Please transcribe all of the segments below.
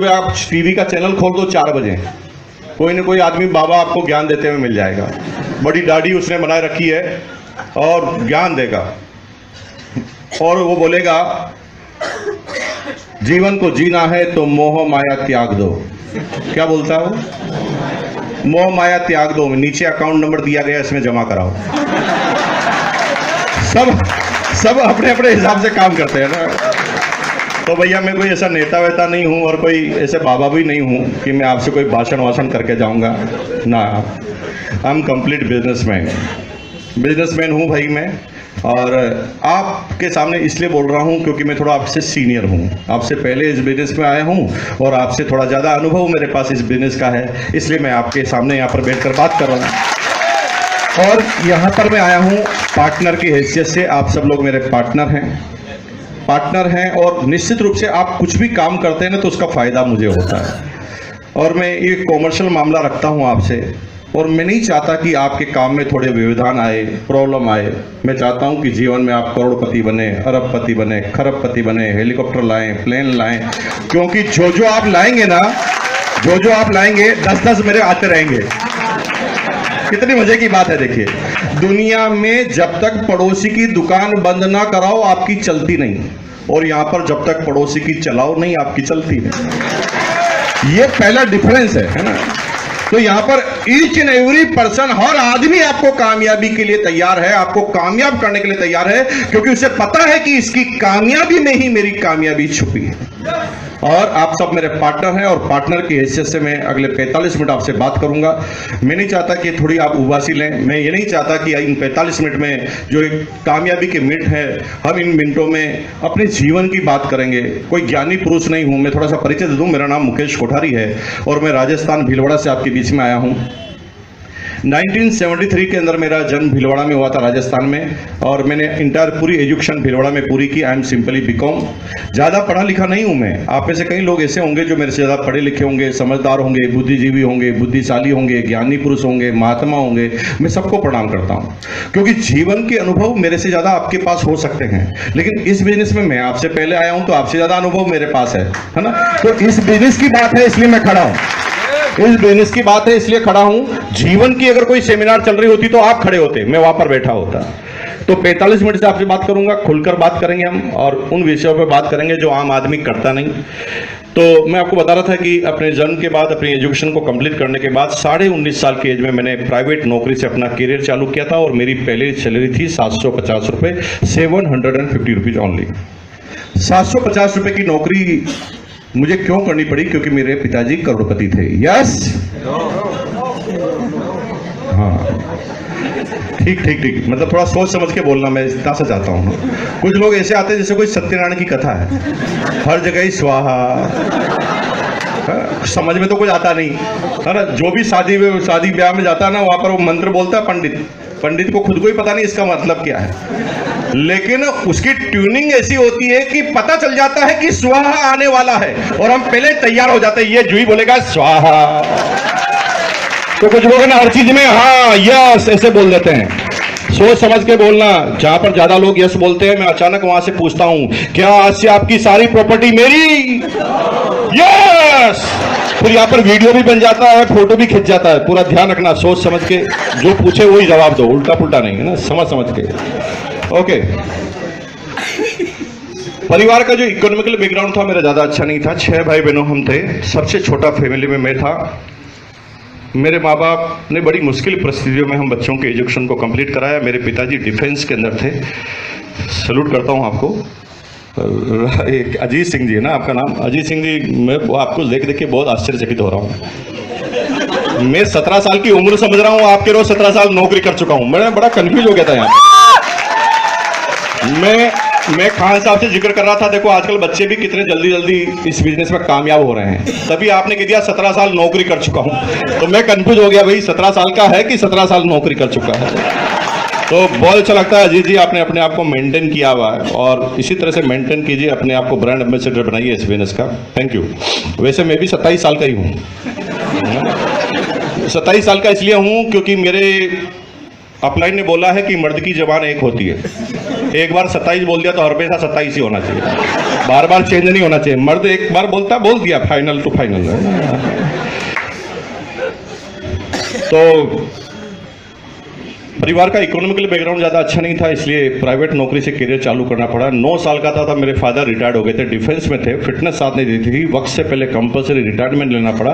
सुबह आप टीवी का चैनल खोल दो 4 बजे, कोई ना कोई आदमी बाबा आपको ज्ञान देते हुए मिल जाएगा। बड़ी दाढ़ी उसने बनाए रखी है और ज्ञान देगा, और वो बोलेगा जीवन को जीना है तो मोह माया त्याग दो। क्या बोलता है वो? मोह माया त्याग दो, नीचे अकाउंट नंबर दिया गया, इसमें जमा कराओ। सब अपने अपने हिसाब से काम करते हैं ना। तो भैया मैं कोई ऐसा नेता वेता नहीं हूँ और कोई ऐसे बाबा भी नहीं हूँ कि मैं आपसे कोई भाषण वाषण करके जाऊँगा ना। आई एम कंप्लीट बिजनेसमैन हूँ भाई मैं, और आपके सामने इसलिए बोल रहा हूँ क्योंकि मैं थोड़ा आपसे सीनियर हूँ, आपसे पहले इस बिजनेस में आया हूँ और आपसे थोड़ा ज़्यादा अनुभव मेरे पास इस बिजनेस का है, इसलिए मैं आपके सामने यहाँ पर बैठकर बात कर रहा हूँ। और यहाँ पर मैं आया हूँ पार्टनर की हैसियत से। आप सब लोग मेरे पार्टनर हैं और निश्चित रूप से आप कुछ भी काम करते हैं ना तो उसका फ़ायदा मुझे होता है। और मैं ये कॉमर्शियल मामला रखता हूँ आपसे, और मैं नहीं चाहता कि आपके काम में थोड़े व्यवधान आए, प्रॉब्लम आए। मैं चाहता हूं कि जीवन में आप करोड़पति बने, अरबपति बने, खरबपति बने, हेलीकॉप्टर लाएं, प्लेन लाएं, क्योंकि जो आप लाएंगे ना, जो आप लाएंगे 10-10 मेरे आते रहेंगे। कितनी मजे की बात है। देखिए, दुनिया में जब तक पड़ोसी की दुकान बंद ना कराओ आपकी चलती नहीं, और यहां पर जब तक पड़ोसी की चलाओ नहीं आपकी चलती है। ये पहला डिफरेंस है ना। तो यहाँ पर ईच एंड एवरी पर्सन, हर आदमी आपको कामयाबी के लिए तैयार है, आपको कामयाब करने के लिए तैयार है, क्योंकि उसे पता है कि इसकी कामयाबी में ही मेरी कामयाबी छुपी है। और आप सब मेरे पार्टनर हैं, और पार्टनर की हैसियत से मैं अगले 45 मिनट आपसे बात करूंगा। मैं नहीं चाहता कि थोड़ी आप उबासी लें, मैं ये नहीं चाहता कि इन 45 मिनट में जो एक कामयाबी के मिनट है, हम इन मिनटों में अपने जीवन की बात करेंगे। कोई ज्ञानी पुरुष नहीं हूं, मैं थोड़ा सा परिचय दे दूं। मेरा नाम मुकेश कोठारी है और मैं राजस्थान भीलवाड़ा से आपके बीच में आया हूं। 1973 के अंदर मेरा जन्म भीलवाड़ा में हुआ था, राजस्थान में, और मैंने इंटायर पूरी एजुकेशन भीलवाड़ा में पूरी की। I am simply BCom. ज़्यादा पढ़ा लिखा नहीं हूँ मैं। आप में से कई लोग ऐसे होंगे जो मेरे से ज़्यादा पढ़े लिखे होंगे, समझदार होंगे, बुद्धिजीवी होंगे, बुद्धिशाली होंगे, ज्ञानी पुरुष होंगे, महात्मा होंगे। मैं सबको प्रणाम करता हूँ, क्योंकि जीवन के अनुभव मेरे से ज़्यादा आपके पास हो सकते हैं, लेकिन इस बिजनेस में मैं आपसे पहले आया हूँ तो आपसे ज़्यादा अनुभव मेरे पास है ना। तो इस बिजनेस की बात है इसलिए मैं खड़ा हूँ, इस बिजनेस की बात है इसलिए खड़ा हूं। जीवन की अगर कोई सेमिनार चल रही होती तो आप खड़े होते, मैं वहां पर बैठा होता। तो 45 मिनट से आपसे बात करूंगा, खुलकर बात करेंगे हम, और उन विषयों पर बात करेंगे जो आम आदमी करता नहीं। तो मैं आपको बता रहा था कि अपने जन्म के बाद, अपनी एजुकेशन को कंप्लीट करने के बाद 19.5 साल की एज में मैंने प्राइवेट नौकरी से अपना करियर चालू किया था, और मेरी पहले सैलरी थी 750 रुपये, 750 रुपीज ओनली। 750 रुपये की नौकरी मुझे क्यों करनी पड़ी? क्योंकि मेरे पिताजी करोड़पति थे। यस, हाँ, ठीक, मतलब थोड़ा सोच समझ के बोलना, मैं इतना सा चाहता हूँ। कुछ लोग ऐसे आते हैं जैसे कोई सत्यनारायण की कथा है, हर जगह ही स्वाहा, समझ में तो कुछ आता नहीं है ना। जो भी शादी ब्याह में जाता है ना, वहाँ पर वो मंत्र बोलता है पंडित को खुद को ही पता नहीं इसका मतलब क्या है, लेकिन उसकी ट्यूनिंग ऐसी होती है कि पता चल जाता है कि स्वाहा आने वाला है, और हम पहले तैयार हो जाते हैं। ये जुई बोलेगा स्वाहा, तो कुछ लोग ना हर चीज में हाँ यस ऐसे बोल देते हैं। सोच समझ के बोलना। जहां पर ज्यादा लोग यस बोलते हैं, मैं अचानक वहां से पूछता हूं, क्या आज से आपकी सारी प्रॉपर्टी मेरी? यस। फिर यहाँ पर वीडियो भी बन जाता है, फोटो भी खिंच जाता है। पूरा ध्यान रखना, सोच समझ के जो पूछे वही जवाब दो, उल्टा पुल्टा नहीं, है ना, समझ के। ओके। परिवार का जो इकोनॉमिकल बैकग्राउंड था मेरा ज्यादा अच्छा नहीं था। 6 भाई बहनों हम थे, सबसे छोटा फैमिली में मैं था। मेरे माँ बाप ने बड़ी मुश्किल परिस्थितियों में हम बच्चों के एजुकेशन को कंप्लीट कराया। मेरे पिताजी डिफेंस के अंदर थे। सैल्यूट करता हूँ आपको। एक अजीत सिंह जी है ना आपका नाम? अजीत सिंह जी, मैं आपको देख के बहुत आश्चर्यचकित हो रहा हूँ। मैं 17 साल की उम्र समझ रहा हूँ, आपके रोज 17 साल नौकरी कर चुका हूँ। मैं बड़ा कंफ्यूज हो गया था यहाँ। मैं खान साहब से जिक्र कर रहा था, देखो आजकल बच्चे भी कितने जल्दी इस बिजनेस में कामयाब हो रहे हैं, तभी आपने कह दिया 17 साल नौकरी कर चुका हूं। तो मैं कंफ्यूज हो गया, भाई 17 साल का है कि 17 साल नौकरी कर चुका है। तो बहुत अच्छा लगता है अजीत जी, आपने अपने आप को मेंटेन किया हुआ है, और इसी तरह से मेंटेन कीजिए, अपने आप को ब्रांड एम्बेसडर बनाइए इस बिजनेस का। Thank you. वैसे मैं भी 27 साल का ही हूँ। 27 साल का इसलिए हूँ क्योंकि मेरे अपलाइन ने बोला है कि मर्द की जबान एक होती है। एक बार 27 बोल दिया तो हमेशा 27 ही होना चाहिए, बार बार चेंज नहीं होना चाहिए। मर्द एक बार बोलता बोल दिया, फाइनल टू फाइनल। तो परिवार का इकोनॉमिकल बैकग्राउंड ज़्यादा अच्छा नहीं था, इसलिए प्राइवेट नौकरी से करियर चालू करना पड़ा। 9 साल का था तब मेरे फादर रिटायर्ड हो गए थे, डिफेंस में थे, फिटनेस साथ नहीं देती थी, वक्त से पहले कंपलसरी रिटायरमेंट लेना पड़ा।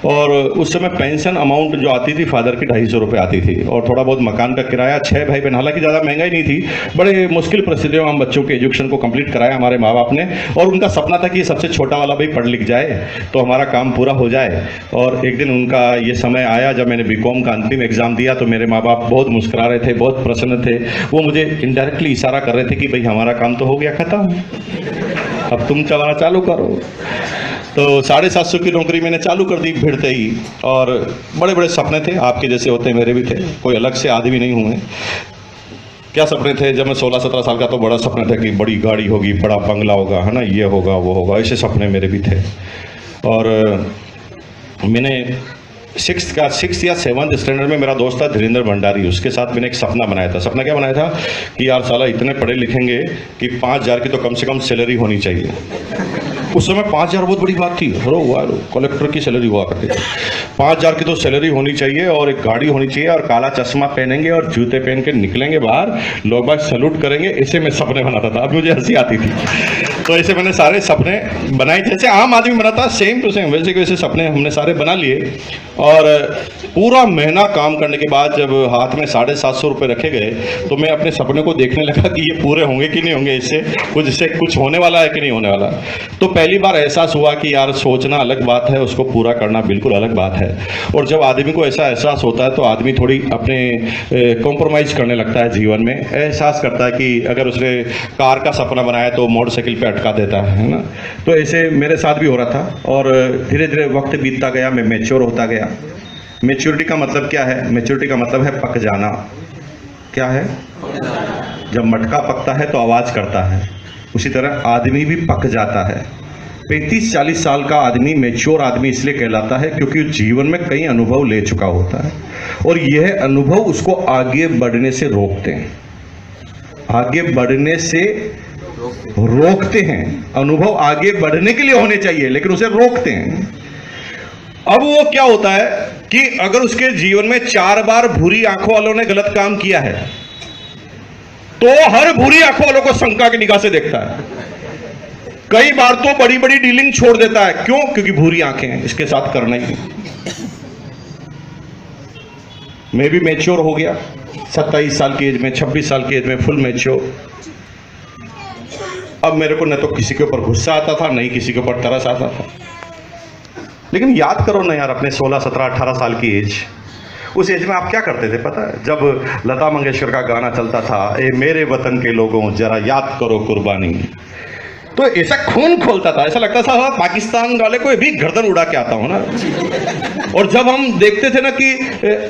और उस समय पेंशन अमाउंट जो आती थी फादर की 250 रुपये आती थी, और थोड़ा बहुत मकान का किराया। 6 भाई बहन, हालांकि ज़्यादा महंगाई नहीं थी, बड़े मुश्किल परिस्थितियों में हम बच्चों के एजुकेशन को कंप्लीट कराया हमारे माँ बाप ने। और उनका सपना था कि सबसे छोटा वाला भाई पढ़ लिख जाए तो हमारा काम पूरा हो जाए। और एक दिन उनका ये समय आया जब मैंने बीकॉम का अंतिम एग्जाम दिया, तो मेरे माँ बाप बहुत मुस्कुरा रहे थे, बहुत प्रसन्न थे। वो मुझे इनडायरेक्टली इशारा कर रहे थे कि भाई हमारा काम तो हो गया खत्म, अब तुम चलाना चालू करो। तो 750 की नौकरी मैंने चालू कर दी भिड़ते ही। और बड़े बड़े सपने थे, आपके जैसे होते हैं, मेरे भी थे, कोई अलग से आदमी नहीं हुए। क्या सपने थे? जब मैं 16-17 साल का तो बड़ा सपना था कि बड़ी गाड़ी होगी, बड़ा बंगला होगा, है ना, ये होगा वो होगा, ऐसे सपने मेरे भी थे। और मैंने 6th या 7th स्टैंडर्ड में मेरा दोस्त था धीरेन्द्र भंडारी, उसके साथ मैंने एक सपना बनाया था। सपना क्या बनाया था कि यार साला इतने पढ़े लिखेंगे कि 5,000 की तो कम से कम सैलरी होनी चाहिए। उस समय 5,000 बहुत बड़ी बात थी, कलेक्टर की सैलरी हुआ करती थी। 5,000 की तो सैलरी होनी चाहिए, और एक गाड़ी होनी चाहिए, और काला चश्मा पहनेंगे और जूते पहन के निकलेंगे बाहर, लोग बाग सैल्यूट करेंगे। ऐसे मैं सपने बनाता था। अब मुझे हंसी आती थी, तो ऐसे मैंने सारे सपने बनाए जैसे आम आदमी बनाता, सेम टू सेम वैसे के वैसे सपने हमने सारे बना लिए। और पूरा महीना काम करने के बाद जब हाथ में 750 रुपये रखे गए, तो मैं अपने सपने को देखने लगा कि ये पूरे होंगे कि नहीं होंगे, इससे कुछ होने वाला है कि नहीं होने वाला। तो पहली बार एहसास हुआ कि यार सोचना अलग बात है, उसको पूरा करना बिल्कुल अलग बात है। और जब आदमी को ऐसा एहसास होता है तो आदमी थोड़ी अपने कॉम्प्रोमाइज़ करने लगता है जीवन में। एहसास करता है कि अगर उसने कार का सपना बनाया तो मोटरसाइकिल पे अटका देता है ना। तो ऐसे मेरे साथ भी हो रहा था। और धीरे धीरे वक्त बीतता गया, मैं मैच्योर होता गया। मैच्योरिटी का मतलब क्या है? मैच्योरिटी का मतलब है पक जाना। क्या है? जब मटका पकता है तो आवाज़ करता है, उसी तरह आदमी भी पक जाता है। 35-40 साल का आदमी मैच्योर आदमी इसलिए कहलाता है क्योंकि जीवन में कई अनुभव ले चुका होता है, और यह अनुभव उसको आगे बढ़ने से रोकते हैं, आगे बढ़ने से रोकते हैं। अनुभव आगे बढ़ने के लिए होने चाहिए, लेकिन उसे रोकते हैं। अब वो क्या होता है कि अगर उसके जीवन में 4 बार भूरी आंखों वालों ने गलत काम किया है, तो हर भूरी आंखों वालों को शंका की निगाह से देखता है। कई बार तो बड़ी बड़ी डीलिंग छोड़ देता है। क्यों? क्योंकि भूरी आंखें हैं, इसके साथ करना ही। मैं भी मैच्योर हो गया 27 साल की एज में, 26 साल की एज में फुल मैच्योर। अब मेरे को न तो किसी के ऊपर गुस्सा आता था, नहीं किसी के ऊपर तरस आता था। लेकिन याद करो ना यार, अपने 16, 17, 18 साल की एज, उस एज में आप क्या करते थे पता है? जब लता मंगेशकर का गाना चलता था, ए मेरे वतन के लोगों जरा याद करो कुर्बानी, तो ऐसा खून खोलता था, ऐसा लगता था पाकिस्तान वाले को भी गर्दन उड़ा के आता हूं ना। और जब हम देखते थे ना कि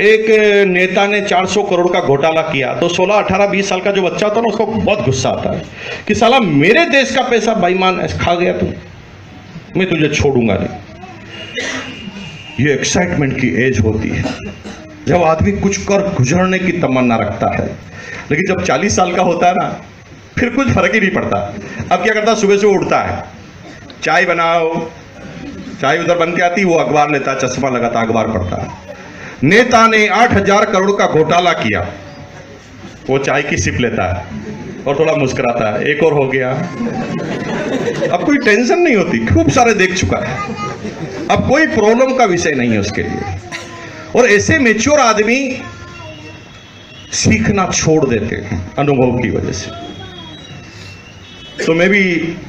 एक नेता ने 400 करोड़ का घोटाला किया, तो 16, 18, 20 साल का जो बच्चा होता है ना, उसको बहुत गुस्सा आता है कि साला मेरे देश का पैसा बेईमान खा गया तू, मैं तुझे छोड़ूंगा नहीं। ये एक्साइटमेंट की एज होती है जब आदमी कुछ कर गुजरने की तमन्ना रखता है। लेकिन जब 40 साल का होता है ना, फिर कुछ फर्क ही नहीं पड़ता। अब क्या करता है? सुबह से उठता है, चाय बनाओ, चाय उधर बन के आती, वो अखबार लेता, चश्मा लगाता, अखबार पढ़ता। नेता ने 8,000 करोड़ का घोटाला किया, वो चाय की सिप लेता है और थोड़ा मुस्कुराता है, एक और हो गया। अब कोई टेंशन नहीं होती, खूब सारे देख चुका है, अब कोई प्रॉब्लम का विषय नहीं है उसके लिए। और ऐसे मैच्योर आदमी सीखना छोड़ देते हैं अनुभव की वजह से। तो मैं भी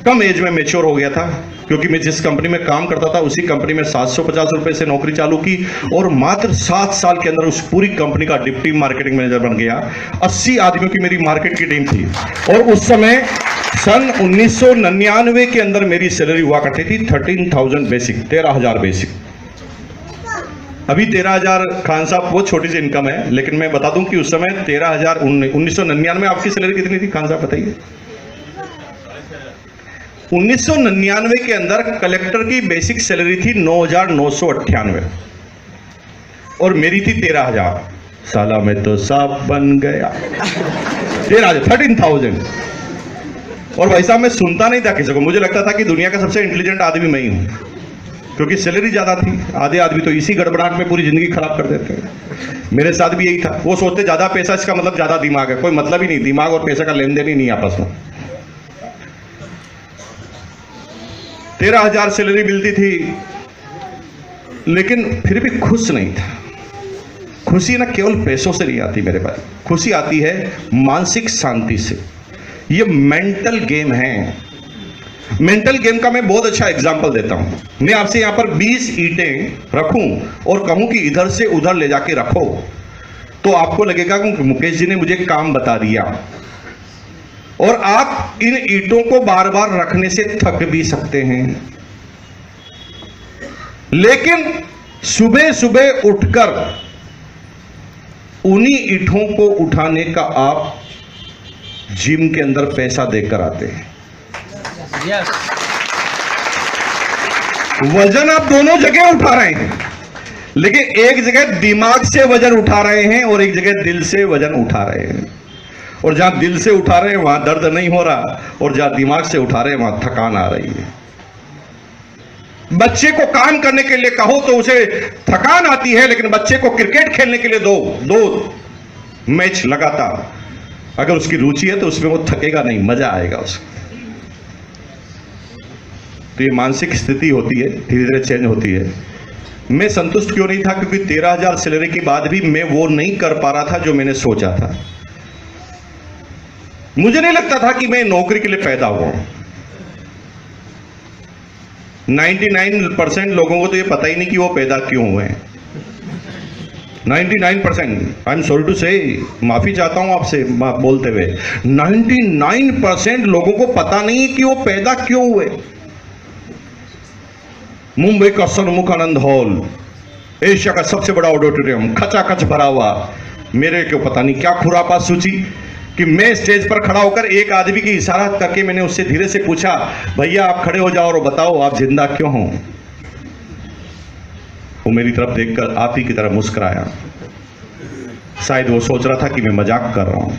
कम एज में मैच्योर हो गया था, क्योंकि मैं जिस कंपनी में काम करता था उसी कंपनी में 750 रुपए से नौकरी चालू की, और मात्र 7 साल के अंदर उस पूरी कंपनी का डिप्टी मार्केटिंग मैनेजर बन गया। 80 आदमियों की मेरी मार्केट की टीम थी, और उस समय सन 1999 के अंदर मेरी सैलरी हुआ करती थी 13,000 बेसिक, 13,000 बेसिक। अभी 13,000 खान साहब वो छोटी सी इनकम है, लेकिन मैं बता दूं कि उस समय 13,000 1999 में आपकी सैलरी कितनी थी खान साहब बताइए? 1999 के अंदर कलेक्टर की बेसिक सैलरी थी 9,998 और मेरी थी 13,000। साला मैं तो सांप बन गया। 13,000। और भाई साहब मैं सुनता नहीं था किसी को, मुझे लगता था कि दुनिया का सबसे इंटेलिजेंट आदमी मैं ही हूं, क्योंकि सैलरी ज्यादा थी। आधे आदमी तो इसी गड़बड़ाहट में पूरी जिंदगी खराब कर देते हैं। मेरे साथ भी यही था। वो सोचते ज्यादा पैसा इसका मतलब ज्यादा दिमाग है। कोई मतलब ही नहीं, दिमाग और पैसे का लेन देन ही नहीं आपस में। 13,000 सैलरी मिलती थी, लेकिन फिर भी खुश नहीं था। खुशी ना केवल पैसों से नहीं आती मेरे पास, खुशी आती है मानसिक शांति से। ये मेंटल गेम है। मेंटल गेम का मैं बहुत अच्छा एग्जांपल देता हूं। मैं आपसे यहां पर 20 ईंटें रखूं और कहूं कि इधर से उधर ले जाके रखो, तो आपको लगेगा कि मुकेश जी ने मुझे काम बता दिया। और आप इन ईंटों को बार बार रखने से थक भी सकते हैं, लेकिन सुबह सुबह उठकर उन्हीं ईंटों को उठाने का आप जिम के अंदर पैसा देकर आते हैं। वजन आप दोनों जगह उठा रहे हैं, लेकिन एक जगह दिमाग से वजन उठा रहे हैं और एक जगह दिल से वजन उठा रहे हैं। और जहां दिल से उठा रहे हैं वहां दर्द नहीं हो रहा, और जहां दिमाग से उठा रहे हैं वहां थकान आ रही है। बच्चे को काम करने के लिए कहो तो उसे थकान आती है, लेकिन बच्चे को क्रिकेट खेलने के लिए दो मैच लगातार, अगर उसकी रुचि है तो उसमें वो थकेगा नहीं, मजा आएगा उसको। तो ये मानसिक स्थिति होती है, धीरे धीरे चेंज होती है। मैं संतुष्ट क्यों नहीं था? क्योंकि 13,000 सैलरी के बाद भी मैं वो नहीं कर पा रहा था जो मैंने सोचा था। मुझे नहीं लगता था कि मैं नौकरी के लिए पैदा हुआ हूं। 99% लोगों को तो ये पता ही नहीं कि वो पैदा क्यों हुए हैं। 99%, आई एम सॉरी टू से, माफी चाहता हूं आपसे बोलते हुए, 99% लोगों को पता नहीं कि वो पैदा क्यों हुए। मुंबई का सन्मुख आनंद हॉल, एशिया का सबसे बड़ा ऑडिटोरियम, खचाखच भरा हुआ, मेरे को पता नहीं क्या खुरापात सूची कि मैं स्टेज पर खड़ा होकर एक आदमी की इशारा करके मैंने उससे धीरे से पूछा, भैया आप खड़े हो जाओ और बताओ आप जिंदा क्यों हो। वो मेरी तरफ देखकर आप ही की तरह मुस्कुराया। शायद वो सोच रहा था कि मैं मजाक कर रहा हूं।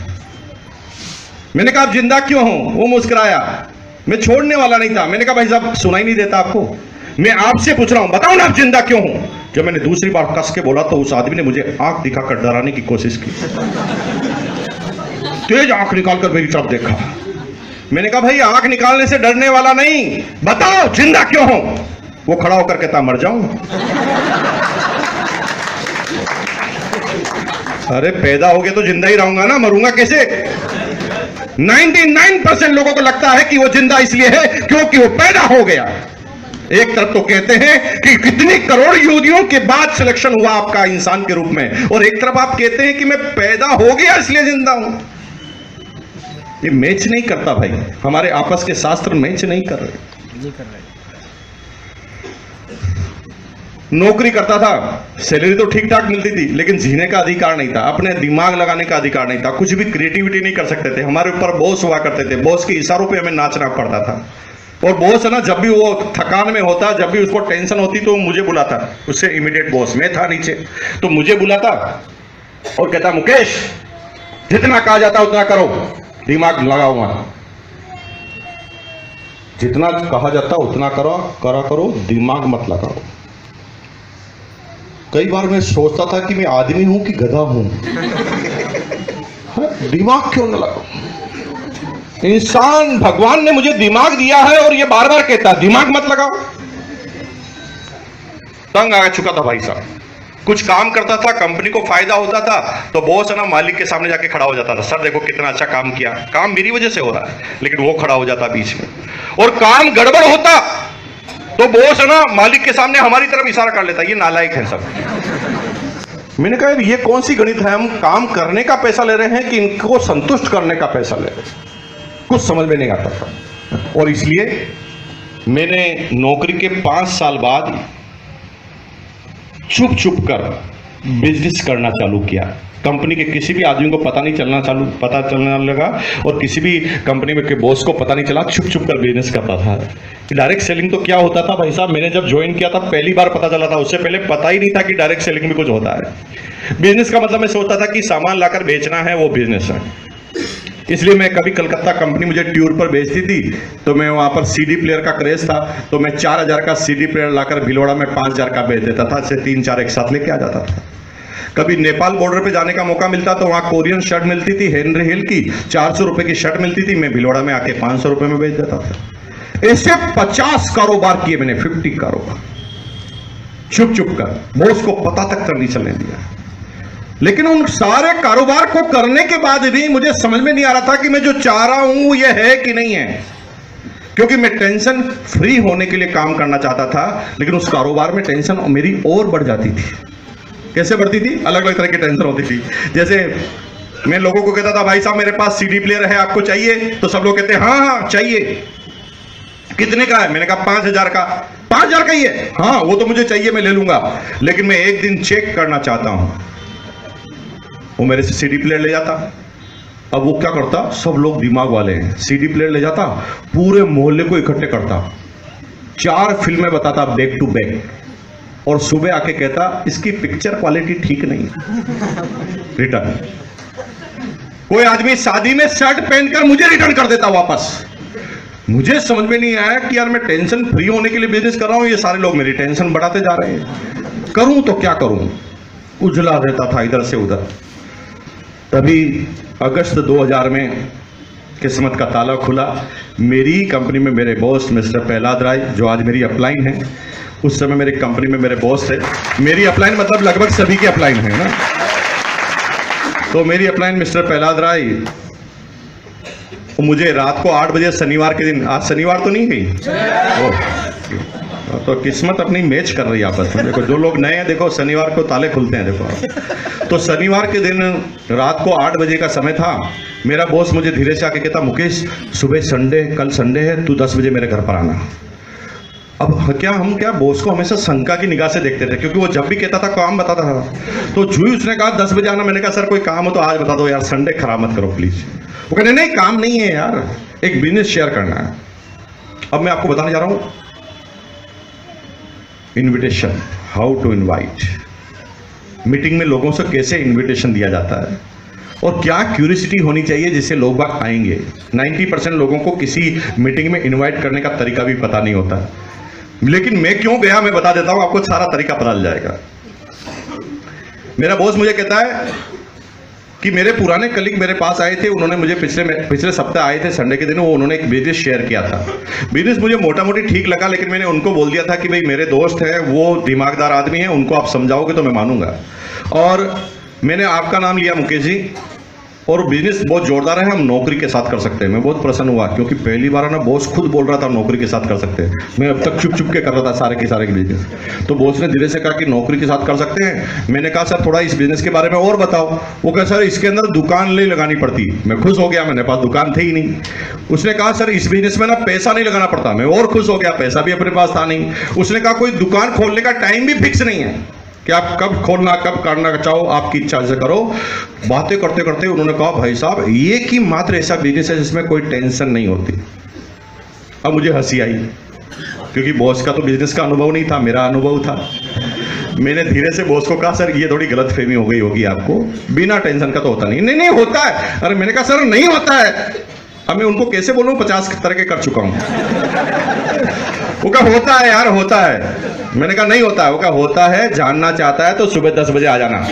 मैंने कहा आप जिंदा क्यों हो? वो मुस्कुराया। मैं छोड़ने वाला नहीं था। मैंने कहा भाई साहब सुनाई नहीं देता आपको? मैं आपसे पूछ रहा हूं, बताओ ना आप जिंदा क्यों हो। जब मैंने दूसरी बार कस के बोला तो उस आदमी ने मुझे आंख दिखाकर डराने की कोशिश की। तेज आंख निकालकर मेरी तरफ देखा। मैंने कहा भाई आंख निकालने से डरने वाला नहीं, बताओ जिंदा क्यों हो। वो खड़ा होकर कहता मर जाऊं। अरे पैदा हो गया तो जिंदा ही रहूंगा ना, मरूंगा कैसे? 99% लोगों को लगता है कि वो जिंदा इसलिए है क्योंकि वो पैदा हो गया। एक तरफ तो कहते हैं कि कितनी करोड़ योनियों के बाद सिलेक्शन हुआ आपका इंसान के रूप में, और एक तरफ आप कहते हैं कि मैं पैदा हो गया इसलिए जिंदा हूं। ये मैच नहीं करता भाई, हमारे आपस के शास्त्र मैच नहीं कर रहे। नौकरी करता था, सैलरी तो ठीक ठाक मिलती थी, लेकिन जीने का अधिकार नहीं था, अपने दिमाग लगाने का अधिकार नहीं था, कुछ भी क्रिएटिविटी नहीं कर सकते थे। हमारे ऊपर बॉस हुआ करते थे, बॉस के इशारों पे हमें नाचना पड़ता था। और बॉस है ना, जब भी वो थकान में होता, जब भी उसको टेंशन होती तो मुझे बुलाता। उससे इमीडिएट बॉस मैं था नीचे, तो मुझे बुलाता और कहता मुकेश जितना कहा जाता उतना करो, दिमाग लगाओ मत। जितना कहा जाता उतना करो, दिमाग मत लगाओ। कई बार मैं सोचता था कि मैं आदमी हूं कि गधा हूं। दिमाग क्यों न लगाओ? इंसान, भगवान ने मुझे दिमाग दिया है और ये बार बार कहता है दिमाग मत लगाओ। तंग आ चुका था भाई साहब। कुछ काम करता था, कंपनी को फायदा होता था, तो बॉस है ना मालिक के सामने जाके खड़ा हो जाता था, सर देखो कितना अच्छा काम किया, काम मेरी वजह से हो रहा है, लेकिन वो खड़ा हो जाता बीच में। और काम गड़बड़ होता तो बॉस है ना मालिक के सामने हमारी तरफ इशारा कर लेता, ये नालायक है सब। मैंने कहा ये कौन सी गणित है, हम काम करने का पैसा ले रहे हैं कि इनको संतुष्ट करने का पैसा ले रहे हैं? कुछ समझ में नहीं आता था। और इसलिए मैंने नौकरी के 5 साल बाद चुप चुप कर बिजनेस करना चालू किया। कंपनी के किसी भी आदमी को पता चलने लगा, और किसी भी कंपनी में के बॉस को पता नहीं चला, चुप चुप कर बिजनेस करता था। डायरेक्ट सेलिंग तो क्या होता था भाई साहब, मैंने जब ज्वाइन किया था पहली बार पता चला था, उससे पहले पता ही नहीं था कि डायरेक्ट सेलिंग में कुछ होता है। बिजनेस का मतलब मैं सोचता था कि सामान लाकर बेचना है, वो बिजनेस है। इसलिए मैं कभी कलकत्ता कंपनी मुझे टूर पर भेजती थी तो मैं वहाँ पर सीडी प्लेयर का क्रेज था, तो मैं 4000 का सीडी प्लेयर लाकर भिलवाड़ा में 5000 का बेच देता था, से 3-4 एक साथ लेके आ जाता था। कभी नेपाल बॉर्डर पे जाने का मौका मिलता तो वहाँ कोरियन शर्ट मिलती थी हेनरी हिल की, 400 रुपए की शर्ट मिलती थी, मैं भिलवाड़ा में आके 500 रुपए में बेच देता था। ऐसे 50 कारोबार किए मैंने, 50 कारोबार, चुप चुप कर, बॉस को पता तक नहीं चलने दिया। लेकिन उन सारे कारोबार को करने के बाद भी मुझे समझ में नहीं आ रहा था कि मैं जो चाह रहा हूं ये है कि नहीं है, क्योंकि मैं टेंशन फ्री होने के लिए काम करना चाहता था, लेकिन उस कारोबार में टेंशन मेरी और बढ़ जाती थी। कैसे बढ़ती थी? अलग अलग तरह की टेंशन होती थी। जैसे मैं लोगों को कहता था भाई साहब मेरे पास सीडी प्लेयर है, आपको चाहिए? तो सब लोग कहते हैं हाँ हाँ चाहिए। कितने का है? मैंने कहा 5000 का। 5000 का ही है? हाँ वो तो मुझे चाहिए, मैं ले लूंगा, लेकिन मैं एक दिन चेक करना चाहता हूं। वो मेरे से सीडी प्लेयर ले जाता। अब वो क्या करता, सब लोग दिमाग वाले हैं, सीडी प्लेयर ले जाता, पूरे मोहल्ले को इकट्ठे करता, 4 फिल्में बताता बैक टू बैक, और सुबह आके कहता इसकी पिक्चर क्वालिटी ठीक नहीं, रिटर्न। कोई आदमी शादी में शर्ट पहनकर मुझे रिटर्न कर देता वापस। मुझे समझ में नहीं आया कि यार मैं टेंशन फ्री होने के लिए बिजनेस कर रहा हूं, ये सारे लोग मेरी टेंशन बढ़ाते जा रहे हैं, करूं तो क्या करूं? उजला रहता था इधर से उधर। तभी अगस्त 2000 में किस्मत का ताला खुला। मेरी कंपनी में मेरे बॉस मिस्टर प्रहलाद राय, जो आज मेरी अपलाइन है, उस समय मेरी कंपनी में मेरे बॉस थे। मेरी अपलाइन मतलब लगभग सभी की अपलाइन है ना। तो मेरी अपलाइन मिस्टर प्रहलाद राय, मुझे रात को 8 बजे शनिवार के दिन, आज शनिवार तो नहीं गई, तो किस्मत अपनी मैच कर रही है आपस में। देखो जो लोग नए हैं, देखो शनिवार को ताले खुलते हैं, देखो। तो शनिवार के दिन रात को 8 बजे का समय था। मेरा बॉस मुझे धीरे से आके कहता मुकेश सुबह संडे, कल संडे है, तू 10 बजे मेरे घर पर आना। अब हम क्या बॉस को हमेशा शंका की निगाह से देखते थे, क्योंकि वो जब भी कहता था काम बताता था। तो जुई उसने कहा 10 बजे आना। मैंने कहा सर कोई काम हो तो आज बता दो यार, संडे खराब मत करो प्लीज। वो कहते नहीं काम नहीं है यार, एक बिजनेस शेयर करना है। अब मैं आपको बताने जा रहा हूं invitation, how to invite. Meeting में लोगों से कैसे इनविटेशन दिया जाता है और क्या क्यूरियोसिटी होनी चाहिए जिससे लोग बाग आएंगे। 90% लोगों को किसी मीटिंग में इनवाइट करने का तरीका भी पता नहीं होता, लेकिन मैं क्यों गया मैं बता देता हूं, आपको सारा तरीका पता चल जाएगा। मेरा बॉस मुझे कहता है कि मेरे पुराने कलीग मेरे पास आए थे, उन्होंने मुझे पिछले सप्ताह आए थे संडे के दिन, वो उन्होंने एक बिजनेस शेयर किया था। बिजनेस मुझे मोटा मोटी ठीक लगा, लेकिन मैंने उनको बोल दिया था कि भाई मेरे दोस्त हैं, वो दिमागदार आदमी हैं, उनको आप समझाओगे तो मैं मानूंगा। और मैंने आपका नाम लिया मुकेश जी, और बिजनेस बहुत जोरदार है, हम नौकरी के साथ कर सकते हैं। मैं बहुत प्रसन्न हुआ, क्योंकि पहली बार ना बॉस खुद बोल रहा था नौकरी के साथ कर सकते हैं। मैं अब तक चुप चुप के कर रहा था सारे के सारे के बिजनेस। तो बॉस ने धीरे से कहा कि नौकरी के साथ कर सकते हैं। मैंने कहा सर थोड़ा इस बिजनेस के बारे में और बताओ। वो कहा सर इसके अंदर दुकान नहीं लगानी पड़ती। मैं खुश हो गया, मेरे पास दुकान थी ही नहीं। उसने कहा सर इस बिजनेस में ना पैसा नहीं लगाना पड़ता। मैं और खुश हो गया, पैसा भी अपने पास था नहीं। उसने कहा कोई दुकान खोलने का टाइम भी फिक्स नहीं है कि आप कब खोलना कब करना चाहो, आपकी इच्छा से करो। बातें करते करते उन्होंने कहा भाई साहब ये कि मात्र ऐसा बिजनेस है जिसमें कोई टेंशन नहीं होती। अब मुझे हंसी आई, क्योंकि बॉस का तो बिजनेस का अनुभव नहीं था, मेरा अनुभव था। मैंने धीरे से बॉस को कहा सर ये थोड़ी गलतफहमी हो गई होगी आपको, बिना टेंशन का तो होता नहीं। नहीं होता है। अरे मैंने कहा सर नहीं होता है। अब मैं उनको कैसे बोलूं, 50 तरह के कर चुका हूं। वो कहा होता है यार, होता है। मैंने कहा नहीं होता है। वो कहा होता है, जानना चाहता है तो सुबह 10 बजे आ जाना।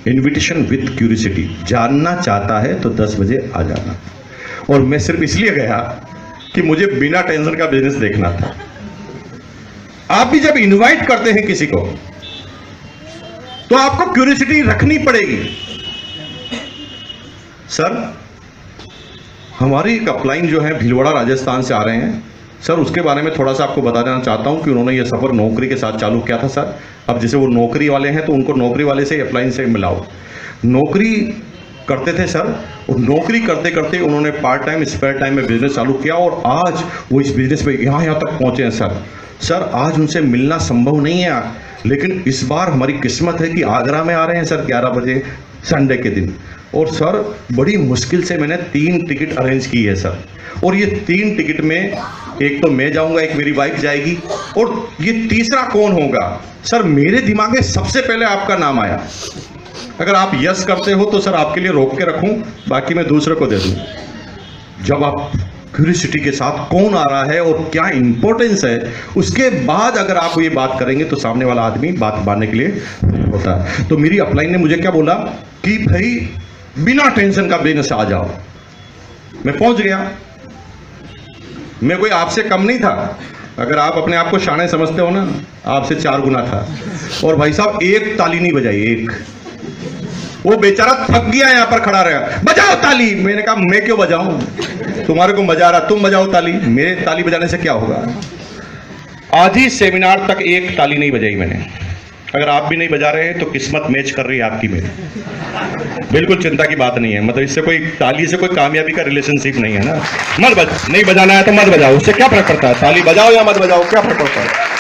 इनविटेशन विद क्यूरियोसिटी, जानना चाहता है तो 10 बजे आ जाना। और मैं सिर्फ इसलिए गया कि मुझे बिना टेंशन का बिजनेस देखना था। आप भी जब इनवाइट करते हैं किसी को तो आपको क्यूरियोसिटी रखनी पड़ेगी। सर हमारी एक अपलाइन जो है भिलवाड़ा राजस्थान से आ रहे हैं सर, उसके बारे में थोड़ा सा आपको बता देना चाहता हूं कि उन्होंने ये सफ़र नौकरी के साथ चालू किया था सर। अब जैसे वो नौकरी वाले हैं तो उनको नौकरी वाले से अपलाइन से मिलाओ। नौकरी करते थे सर, और नौकरी करते करते उन्होंने पार्ट टाइम स्पेयर टाइम में बिजनेस चालू किया, और आज वो इस बिजनेस में यहाँ तक पहुँचे हैं सर। आज उनसे मिलना संभव नहीं है, लेकिन इस बार हमारी किस्मत है कि आगरा में आ रहे हैं सर 11 बजे संडे के दिन। और सर बड़ी मुश्किल से मैंने 3 टिकट अरेंज की है सर, और ये 3 टिकट में एक तो मैं जाऊंगा, एक मेरी वाइफ जाएगी, और ये तीसरा कौन होगा? सर मेरे दिमाग में सबसे पहले आपका नाम आया। अगर आप यस करते हो तो सर आपके लिए रोक के रखूं, बाकी मैं दूसरे को दे दूं। जब आप क्यूरियोसिटी के साथ कौन आ रहा है और क्या इंपॉर्टेंस है, उसके बाद अगर आप ये बात करेंगे तो सामने वाला आदमी बात मानने के लिए होता है। तो मेरी अपलाइन ने मुझे क्या बोला कि भाई बिना टेंशन का बिजनेस आ जाओ। मैं पहुंच गया। मैं कोई आपसे कम नहीं था। अगर आप अपने आप को शाने समझते हो ना, आपसे 4 गुना था। और भाई साहब एक ताली नहीं बजाई, एक। वो बेचारा थक गया, यहां पर खड़ा रहा, बजाओ ताली। मैंने कहा मैं क्यों बजाऊं, तुम्हारे को मजा आ रहा, तुम बजाओ ताली। मेरे ताली बजाने से क्या होगा। आधी सेमिनार तक एक ताली नहीं बजाई मैंने। अगर आप भी नहीं बजा रहे हैं तो किस्मत मैच कर रही है आपकी मेरी, बिल्कुल चिंता की बात नहीं है। मतलब इससे कोई ताली से कोई कामयाबी का रिलेशनशिप नहीं है ना। मत नहीं बजाना है तो मत बजाओ, उससे क्या फर्क पड़ता है, ताली बजाओ या मत बजाओ, क्या फर्क पड़ता है।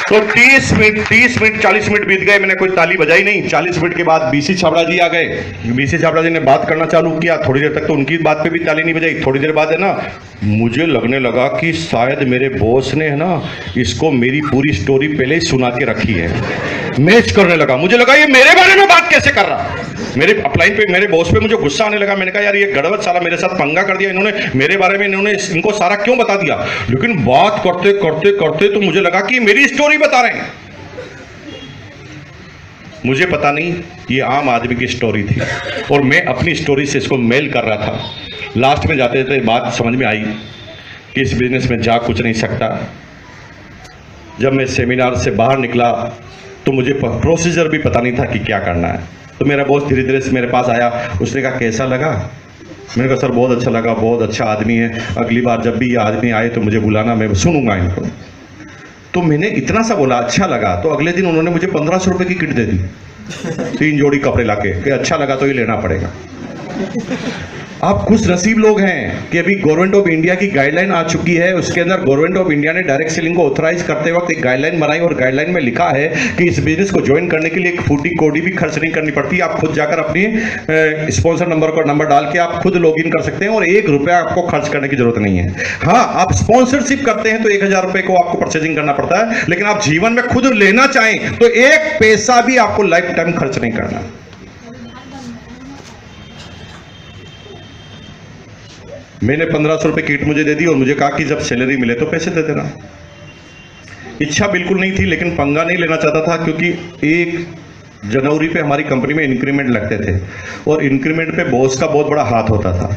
तो 30 मिनट 40 मिनट बीत गए, मैंने कोई ताली बजाई नहीं। 40 मिनट के बाद बीसी छाबड़ा जी आ गए। बीसी छाबड़ा जी ने बात करना चालू किया। थोड़ी देर तक तो उनकी बात पे भी ताली नहीं बजाई। थोड़ी देर बाद है ना, मुझे लगने लगा कि शायद मेरे बॉस ने है ना इसको मेरी पूरी स्टोरी पहले ही सुना के रखी है। मैच करने लगा, मुझे लगा ये मेरे बारे में बात कैसे कर रहा। मेरे अपलाइन पे, मेरे बॉस पे मुझे गुस्सा आने लगा। मैंने कहा यार ये गड़बड़, साला मेरे साथ पंगा कर दिया इन्होंने, मेरे बारे में इनको सारा क्यों बता दिया। लेकिन बात करते करते करते तो मुझे लगा कि मेरी स्टोरी बता रहे हैं। मुझे पता नहीं ये आम आदमी की स्टोरी थी और मैं अपनी स्टोरी से इसको मेल कर रहा था। लास्ट में जाते जाते बात समझ में आई कि इस बिजनेस में जा कुछ नहीं सकता। जब मैं सेमिनार से बाहर निकला तो मुझे प्रोसीजर भी पता नहीं था कि क्या करना है। तो मेरा बॉस धीरे धीरे से मेरे पास आया। उसने कहा कैसा लगा। मैंने कहा सर बहुत अच्छा लगा, बहुत अच्छा आदमी है, अगली बार जब भी ये आदमी आए तो मुझे बुलाना, मैं सुनूंगा इनको। तो मैंने इतना सा बोला अच्छा लगा। तो अगले दिन उन्होंने मुझे 1500 रुपये की किट दे दी, 3 जोड़ी कपड़े लाके, कि अच्छा लगा तो ये लेना पड़ेगा। आप खुश नसीब लोग हैं कि अभी गवर्नमेंट ऑफ इंडिया की गाइडलाइन आ चुकी है। उसके अंदर गवर्नमेंट ऑफ इंडिया ने डायरेक्ट सेलिंग को ऑथराइज करते वक्त एक गाइडलाइन बनाई और गाइडलाइन में लिखा है कि इस बिजनेस को ज्वाइन करने के लिए एक फूटी कोडी भी खर्च नहीं करनी पड़ती। आप खुद जाकर अपनी स्पॉन्सर नंबर का नंबर डाल के आप खुद लॉगिन कर सकते हैं और 1 रुपया आपको खर्च करने की जरूरत नहीं है। हाँ, आप स्पॉन्सरशिप करते हैं तो 1000 रुपये को आपको परचेजिंग करना पड़ता है, लेकिन आप जीवन में खुद लेना चाहें तो 1 पैसा भी आपको लाइफ टाइम खर्च नहीं करना। मैंने 1500 रुपये किट मुझे दे दी और मुझे कहा कि जब सैलरी मिले तो पैसे दे देना। इच्छा बिल्कुल नहीं थी, लेकिन पंगा नहीं लेना चाहता था क्योंकि 1 जनवरी पे हमारी कंपनी में इंक्रीमेंट लगते थे और इंक्रीमेंट पे बॉस का बहुत बड़ा हाथ होता था।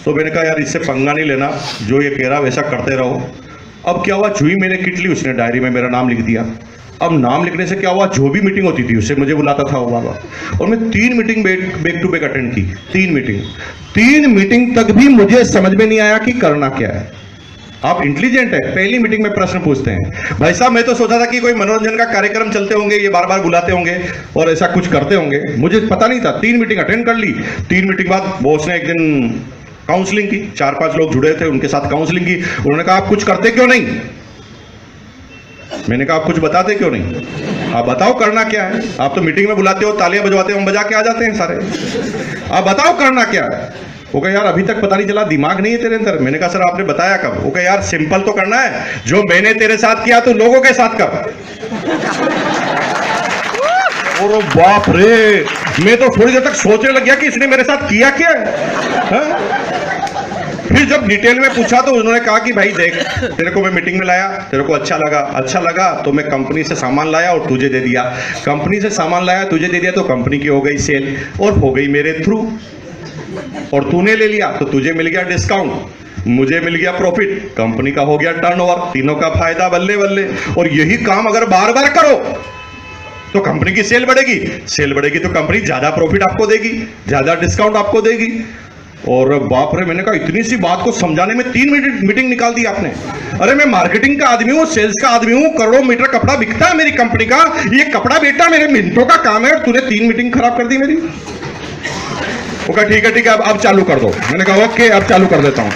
तो मैंने कहा यार इससे पंगा नहीं लेना, जो ये कह रहा वैसा करते रहो। अब क्या हुआ, जुई मैंने किट ली, उसने डायरी में मेरा नाम लिख दिया। अब नाम लिखने से क्या हुआ, जो भी मीटिंग होती थी उससे मुझे बुलाता था वो बाबा, और मैं 3 meeting back to back attend की। 3 मीटिंग तक भी मुझे समझ में नहीं आया कि करना क्या है। आप इंटेलिजेंट है, पहली मीटिंग में प्रश्न पूछते हैं। भाई साहब मैं तो सोचा था कि कोई मनोरंजन का कार्यक्रम चलते होंगे, ये बार बार बुलाते होंगे और ऐसा कुछ करते होंगे, मुझे पता नहीं था। 3 मीटिंग अटेंड कर ली। 3 मीटिंग बाद बॉस ने एक दिन काउंसलिंग की, 4-5 लोग जुड़े थे, उनके साथ काउंसलिंग की। उन्होंने कहा आप कुछ करते क्यों नहीं। मैंने कहा आप कुछ बताते क्यों नहीं, आप बताओ करना क्या है। आप तो मीटिंग में बुलाते हो, तालियां बजवाते हो, हम बजा के आ जाते हैं सारे, आप बताओ करना क्या है। वो कहा यार अभी तक पता नहीं चला, दिमाग नहीं है तेरे अंदर। मैंने कहा सर आपने बताया कब। वो कहा यार सिंपल तो करना है, जो मैंने तेरे साथ किया तो लोगों के साथ कर। और बाप रे, मैं तो थोड़ी देर तक सोचने लग गया कि इसने मेरे साथ किया क्या है? फिर जब डिटेल में पूछा तो उन्होंने कहा कि भाई देख, तेरे को मैं मीटिंग में लाया, तेरे को अच्छा लगा तो मैं कंपनी से सामान लाया और तुझे दे दिया। कंपनी से सामान लाया तुझे दे दिया तो कंपनी की हो गई सेल और हो गई मेरे थ्रू, और तूने ले लिया तो तुझे मिल गया डिस्काउंट, मुझे मिल गया प्रॉफिट, कंपनी का हो गया टर्नओवर, तीनों का फायदा बल्ले बल्ले। और यही काम अगर बार बार करो तो कंपनी की सेल बढ़ेगी तो कंपनी ज्यादा प्रॉफिट आपको देगी, ज्यादा डिस्काउंट आपको देगी। और बाप रे, मैंने कहा इतनी सी बात को समझाने में 3 मिनट मीटिंग निकाल दी आपने। अरे मैं मार्केटिंग का आदमी हूँ, सेल्स का आदमी हूँ, करोड़ों मीटर कपड़ा बिकता है मेरी कंपनी का, ये कपड़ा बेटा मेरे मिनटों का काम है और तूने 3 मीटिंग खराब कर दी मेरी। वो कहा ठीक है अब चालू कर दो। मैंने कहा ओके अब चालू कर देता हूँ।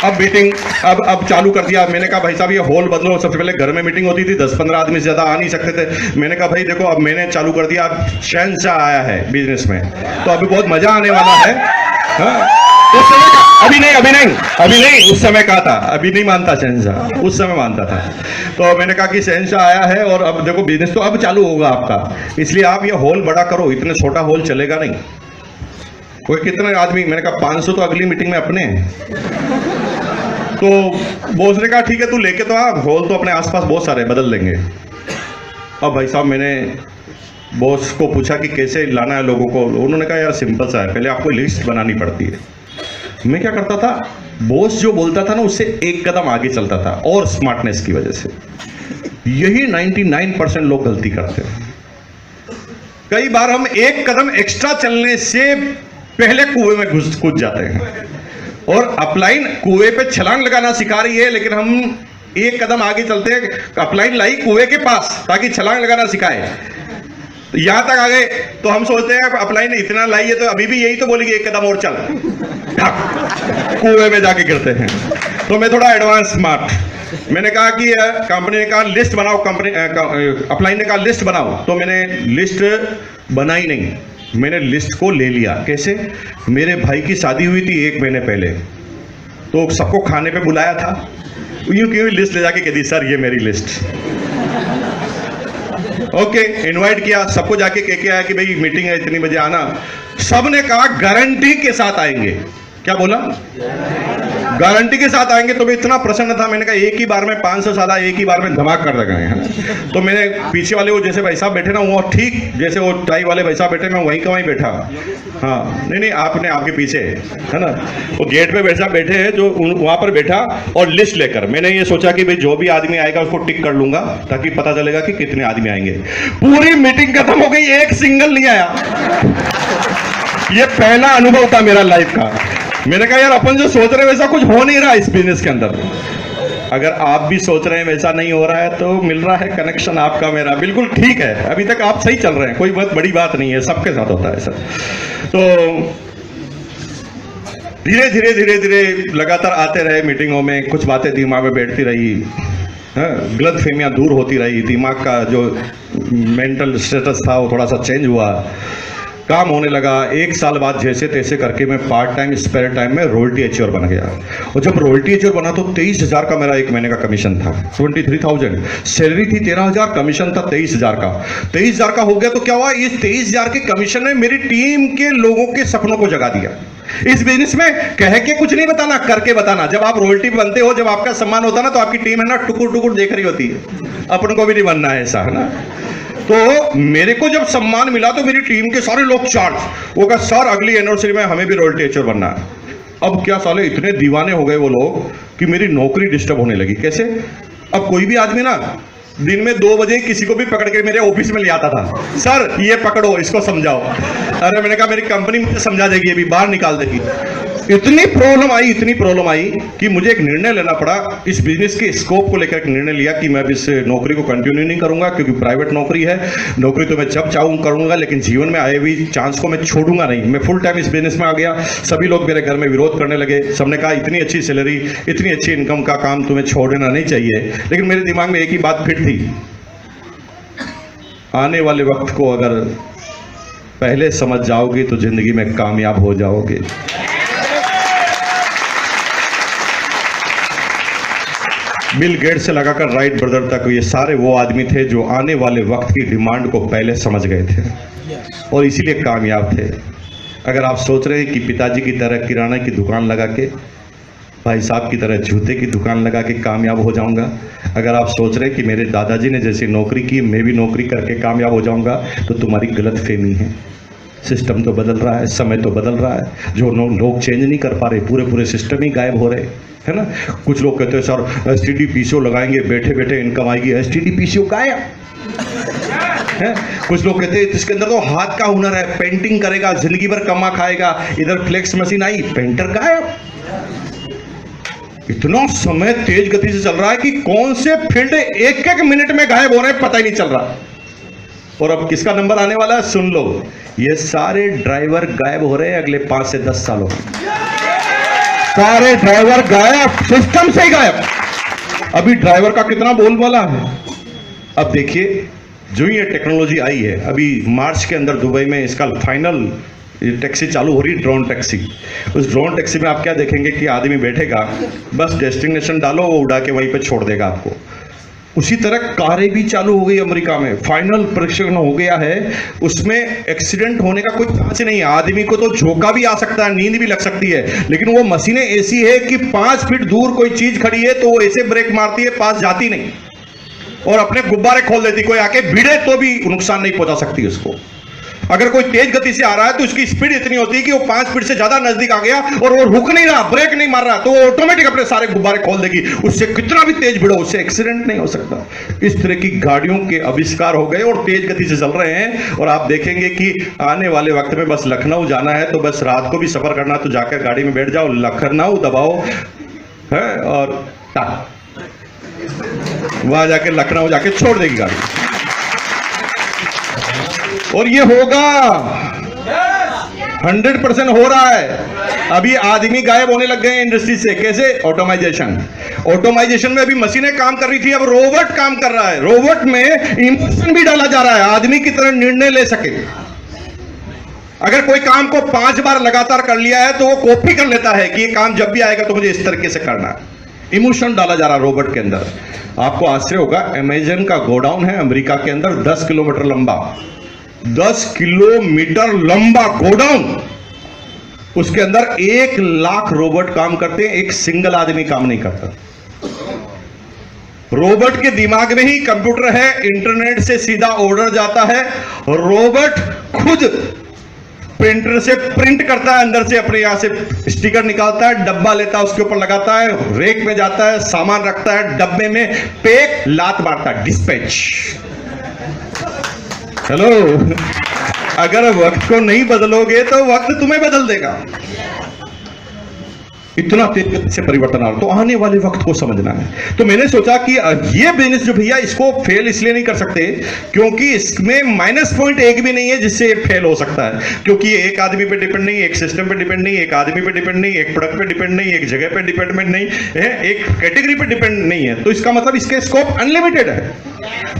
अब मीटिंग अब चालू कर दिया। मैंने कहा भाई साहब ये हॉल बदलो। सबसे पहले घर में मीटिंग होती थी, 10-15 आदमी से ज्यादा आ नहीं सकते थे। मैंने कहा भाई देखो अब मैंने चालू कर दिया, अब शहंशाह आया है बिजनेस में, तो अभी बहुत मजा आने वाला है। हाँ? उस समय अभी नहीं उस समय कहा था, अभी नहीं मानता शहंशाह, उस समय मानता था। तो मैंने कहा कि शहंशाह आया है और अब देखो बिजनेस तो अब चालू होगा आपका, इसलिए आप ये हॉल बड़ा करो, इतने छोटा हॉल चलेगा नहीं। कोई कितने आदमी, मैंने कहा 500 तो अगली मीटिंग में अपने हैं। तो बॉस ने कहा ठीक है तू लेके तो आ, हॉल तो अपने आसपास बहुत सारे बदल लेंगे। अब भाई साहब मैंने बॉस को पूछा कि कैसे लाना है लोगों को, उन्होंने कहा यार सिंपल सा है, पहले आपको लिस्ट बनानी पड़ती है। मैं क्या करता था, बॉस जो बोलता था ना उससे एक कदम आगे चलता था, और स्मार्टनेस की वजह से। यही 99% लोग गलती करते हैं। कई बार हम एक कदम एक्स्ट्रा चलने से पहले कुएं में कूद जाते हैं, और अपलाइन कुएं पे छलांग लगाना सिखा रही है, लेकिन हम एक कदम आगे चलते हैं। अपलाइन लाई कुएं के पास ताकि छलांग लगाना सिखाए, यहां तक आ गए तो हम सोचते हैं अपलाइन इतना लाई है तो अभी भी यही तो बोलेगी एक कदम और चल, कुएं में जाके गिरते हैं। तो मैं थोड़ा एडवांस स्मार्ट, मैंने कहा कि कंपनी ने कहा लिस्ट बनाओ, कंपनी अपलाइन ने कहा लिस्ट बनाओ, तो मैंने लिस्ट बनाई नहीं, मैंने लिस्ट को ले लिया। कैसे? मेरे भाई की शादी हुई थी 1 महीने पहले, तो सबको खाने पे बुलाया था, यूं क्यों लिस्ट ले जाके कह दी सर ये मेरी लिस्ट। ओके, इनवाइट किया सबको, जाके कह के आया कि भाई मीटिंग है इतनी बजे आना। सबने कहा गारंटी के साथ आएंगे। क्या बोला? गारंटी के साथ आएंगे। तो मैं इतना प्रसन्न था, मैंने कहा एक ही बार में 500 सादा एक ही बार में धमाक कर देगा है। तो मैंने पीछे वाले वो जैसे भाई साहब बैठे ना, वो ठीक जैसे वो टाई वाले भाई साहब बैठे, मैं वहीं का वहीं बैठा। हाँ नहीं आपने आपके पीछे है ना, वो गेट पे बैठे हैं जो वहां पर बैठा, और लिस्ट लेकर मैंने ये सोचा कि भाई जो भी आदमी आएगा उसको टिक कर लूंगा ताकि पता चलेगा कि कितने आदमी आएंगे। पूरी मीटिंग खत्म हो गई, एक सिंगल नहीं आया। ये पहला अनुभव था मेरा लाइफ का। मैंने कहा यार अपन जो सोच रहे हैं वैसा कुछ हो नहीं रहा इस बिजनेस के अंदर। अगर आप भी सोच रहे हैं वैसा नहीं हो रहा है तो मिल रहा है कनेक्शन आपका मेरा बिल्कुल ठीक है, अभी तक आप सही चल रहे हैं, कोई बहुत बड़ी बात नहीं है, सबके साथ होता है सर। तो धीरे धीरे धीरे धीरे लगातार आते रहे मीटिंगों में, कुछ बातें दिमाग में बैठती रही, गलतफहमियां दूर होती रही, दिमाग का जो मेंटल स्टेटस था वो थोड़ा सा चेंज हुआ, काम होने लगा। 1 साल बाद जैसे तैसे करके मैं पार्ट टाइम स्पेयर टाइम में रॉयल्टी एचओर बन गया। और जब रॉयल्टी एचओर बना तो 23,000 का मेरा 1 महीने का कमीशन था। 23,000 सैलरी थी, 13,000 कमीशन था 23,000 का। 23,000 का हो गया तो क्या हुआ, इस 23,000 के कमीशन ने मेरी टीम के लोगों के सपनों को जगा दिया। इस बिजनेस में कह के कुछ नहीं बताना, करके बताना। जब आप रॉयल्टी बनते हो, जब आपका सम्मान होता है ना, तो आपकी टीम है ना टुकुर टुकुर देख रही होती है, अपन को भी नहीं बनना है ऐसा, है ना। तो मेरे को जब सम्मान मिला तो मेरी टीम के सारे लोग चार्ज वो कहा सर अगली एनिवर्सरी में हमें भी रॉयल्टी एचओर बनना है। अब क्या साले इतने दीवाने हो गए वो लोग कि मेरी नौकरी डिस्टर्ब होने लगी। कैसे? अब कोई भी आदमी ना दिन में 2 बजे किसी को भी पकड़ के मेरे ऑफिस में ले आता था, सर ये पकड़ो इसको समझाओ। अरे मैंने कहा मेरी कंपनी मुझे समझा देगी, अभी बाहर निकाल देगी। इतनी प्रॉब्लम आई कि मुझे एक निर्णय लेना पड़ा। इस बिजनेस के स्कोप को लेकर एक निर्णय लिया कि मैं इस नौकरी को कंटिन्यू नहीं करूंगा, क्योंकि प्राइवेट नौकरी है। नौकरी तो मैं जब चाहूँ करूंगा, लेकिन जीवन में आए हुए चांस को मैं छोड़ूंगा नहीं। मैं फुल टाइम इस बिजनेस में आ गया। सभी लोग मेरे घर में विरोध करने लगे। सबने कहा इतनी अच्छी सैलरी, इतनी अच्छी इनकम का काम तुम्हें छोड़ना नहीं चाहिए। लेकिन मेरे दिमाग में एक ही बात फिट थी, आने वाले वक्त को अगर पहले समझ जाओगे तो जिंदगी में कामयाब हो जाओगे। बिल गेट्स से लगाकर राइट ब्रदर तक ये सारे वो आदमी थे जो आने वाले वक्त की डिमांड को पहले समझ गए थे और इसीलिए कामयाब थे। अगर आप सोच रहे हैं कि पिताजी की तरह किराना की दुकान लगा के, भाई साहब की तरह जूते की दुकान लगा के कामयाब हो जाऊंगा, अगर आप सोच रहे हैं कि मेरे दादाजी ने जैसी नौकरी की मैं भी नौकरी करके कामयाब हो जाऊंगा, तो तुम्हारी गलत फहमी है। सिस्टम तो बदल रहा है, समय तो बदल रहा है, जो लोग चेंज नहीं कर पा रहे, पूरे सिस्टम ही गायब हो रहे, है ना। कुछ लोग कहते हैं सर एसटीडी पीसीओ लगाएंगे, बैठे बैठे इनकम आएगी, एसटीडी पीसीओ गायब है। कुछ लोग कहते हैं इसके अंदर तो हाथ का हुनर है, पेंटिंग करेगा जिंदगी भर कमा खाएगा, इधर फ्लेक्स मशीन आई, पेंटर गायब। इतना समय तेज गति से चल रहा है कि कौन से फील्ड एक मिनट में गायब हो रहे हैं पता ही नहीं चल रहा। और अब किसका नंबर आने वाला है, सुन लो, ये सारे ड्राइवर गायब हो रहे हैं अगले 5 से 10 सालों में। सारे ड्राइवर गायब, सिस्टम से ही गायब। अभी ड्राइवर का कितना बोलबाला है। अब देखिए जो ये टेक्नोलॉजी आई है, अभी मार्च के अंदर दुबई में इसका फाइनल ये टैक्सी चालू हो रही है, ड्रोन टैक्सी। उस ड्रोन टैक्सी में आप क्या देखेंगे कि आदमी बैठेगा, बस डेस्टिनेशन डालो, वो उड़ा के वहीं पे छोड़ देगा आपको। उसी तरह कारें भी चालू हो गई अमेरिका में, फाइनल परीक्षण हो गया है, उसमें एक्सीडेंट होने का कोई चांस नहीं है। आदमी को तो झोंका भी आ सकता है, नींद भी लग सकती है, लेकिन वो मशीनें ऐसी है कि 5 फीट दूर कोई चीज खड़ी है तो वो ऐसे ब्रेक मारती है, पास जाती नहीं, और अपने गुब्बारे खोल देती, कोई आके भिड़े तो भी नुकसान नहीं पहुंचा सकती उसको। अगर कोई तेज गति से आ रहा है तो उसकी स्पीड इतनी होती है कि वो 5 फीट से ज्यादा नजदीक आ गया और वो रुक नहीं रहा, ब्रेक नहीं मार रहा, तो वो ऑटोमेटिक अपने सारे गुब्बारे खोल देगी। उससे कितना भी तेज भिड़ो, उससे एक्सीडेंट नहीं हो सकता। इस तरह की गाड़ियों के आविष्कार हो गए और तेज गति से चल रहे हैं। और आप देखेंगे कि आने वाले वक्त में बस लखनऊ जाना है तो बस रात को भी सफर करना तो जाकर गाड़ी में बैठ जाओ, लखनऊ दबाओ है और वहां जाके लखनऊ जाके छोड़ देगी गाड़ी। और ये होगा, 100% हो रहा है। अभी आदमी गायब होने लग गए हैं इंडस्ट्री से। कैसे? ऑटोमाइजेशन में अभी मशीनें काम कर रही थी, अब रोबोट काम कर रहा है। रोबोट में इमोशन भी डाला जा रहा है, आदमी की तरह निर्णय ले सके। अगर कोई काम को 5 बार लगातार कर लिया है तो वो कॉपी कर लेता है कि ये काम जब भी आएगा तो मुझे इस तरीके से करना है। इमोशन डाला जा रहा है रोबोट के अंदर। आपको आश्चर्य होगा, अमेजन का गोडाउन है अमेरिका के अंदर, 10 किलोमीटर लंबा, 10 किलोमीटर लंबा गोडाउन। उसके अंदर 1 लाख रोबोट काम करते हैं, एक सिंगल आदमी काम नहीं करता। रोबोट के दिमाग में ही कंप्यूटर है, इंटरनेट से सीधा ऑर्डर जाता है, रोबोट खुद प्रिंटर से प्रिंट करता है, अंदर से अपने यहां से स्टिकर निकालता है, डब्बा लेता है, उसके ऊपर लगाता है, रेक में जाता है, सामान रखता है, डब्बे में पैक, लात मारता है, डिस्पैच। हेलो, अगर वक्त को नहीं बदलोगे तो वक्त तुम्हें बदल देगा। इतना तेज से परिवर्तन आ रहा, तो आने वाले वक्त को समझना है। तो मैंने सोचा कि ये बिजनेस जो भैया, इसको फेल इसलिए नहीं कर सकते क्योंकि इसमें माइनस पॉइंट एक भी नहीं है जिससे ये फेल हो सकता है। क्योंकि ये एक आदमी पे डिपेंड नहीं, एक सिस्टम पे डिपेंड नहीं, एक आदमी पे डिपेंड नहीं, एक प्रोडक्ट पे डिपेंड नहीं, एक जगह पे डिपेंडेंट नहीं है, एक कैटेगरी पे डिपेंड नहीं है। तो इसका मतलब इसके स्कोप अनलिमिटेड है।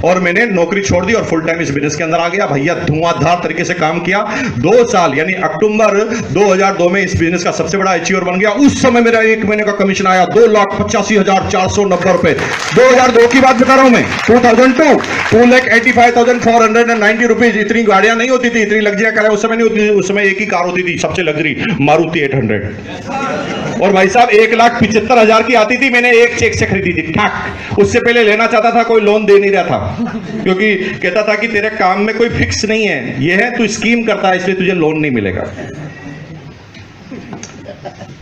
और मैंने नौकरी छोड़ दी और फुल टाइम इस बिजनेस के अंदर आ गया भैया। धुआंधार तरीके से काम किया 2 साल, यानी अक्टूबर 2002 में इस बिजनेस का सबसे बड़ा अचीवर बन गया। उस समय मेरा 1 महीने का कमीशन आया 2,85,490 रुपए। 2002 की बात बता रहा हूं मैं, 2002 2,85,490 रुपीज। इतनी गाड़ियां नहीं होती थी, इतनी लग्जरी कारें उस समय नहीं होती थी। उस समय एक ही कार होती थी सबसे लग्जरी, मारुति 800। और भाई साहब 1,75,000 की आती थी, मैंने एक चेक से खरीदी थी, ठाक। उससे पहले लेना चाहता था, कोई लोन दे नहीं रहा था, क्योंकि कहता था कि तेरे काम में कोई फिक्स नहीं है, ये है तू स्कीम करता है इसलिए तुझे लोन नहीं मिलेगा।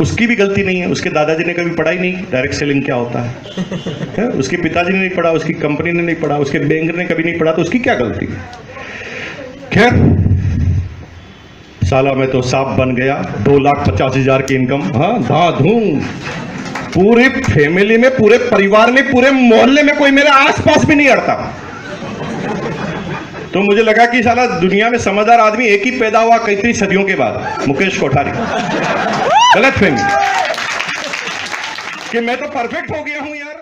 उसकी भी गलती नहीं है, उसके दादाजी ने कभी पढ़ा ही नहीं डायरेक्ट सेलिंग क्या होता है? उसके पिताजी ने नहीं पढ़ा, उसकी कंपनी ने नहीं पढ़ा, उसके बैंक ने कभी नहीं पढ़ा, तो उसकी क्या गलती? खैर, साला मैं तो सांप बन गया, 2,50,000 की इनकम, हाँ धाधूम। पूरी फैमिली में, पूरे परिवार में, पूरे मोहल्ले में कोई मेरे आसपास भी नहीं अड़ता। तो मुझे लगा कि साला दुनिया में समझदार आदमी एक ही पैदा हुआ कई सदियों के बाद, मुकेश कोठारी। गलत फहमी कि मैं तो परफेक्ट हो गया हूं यार।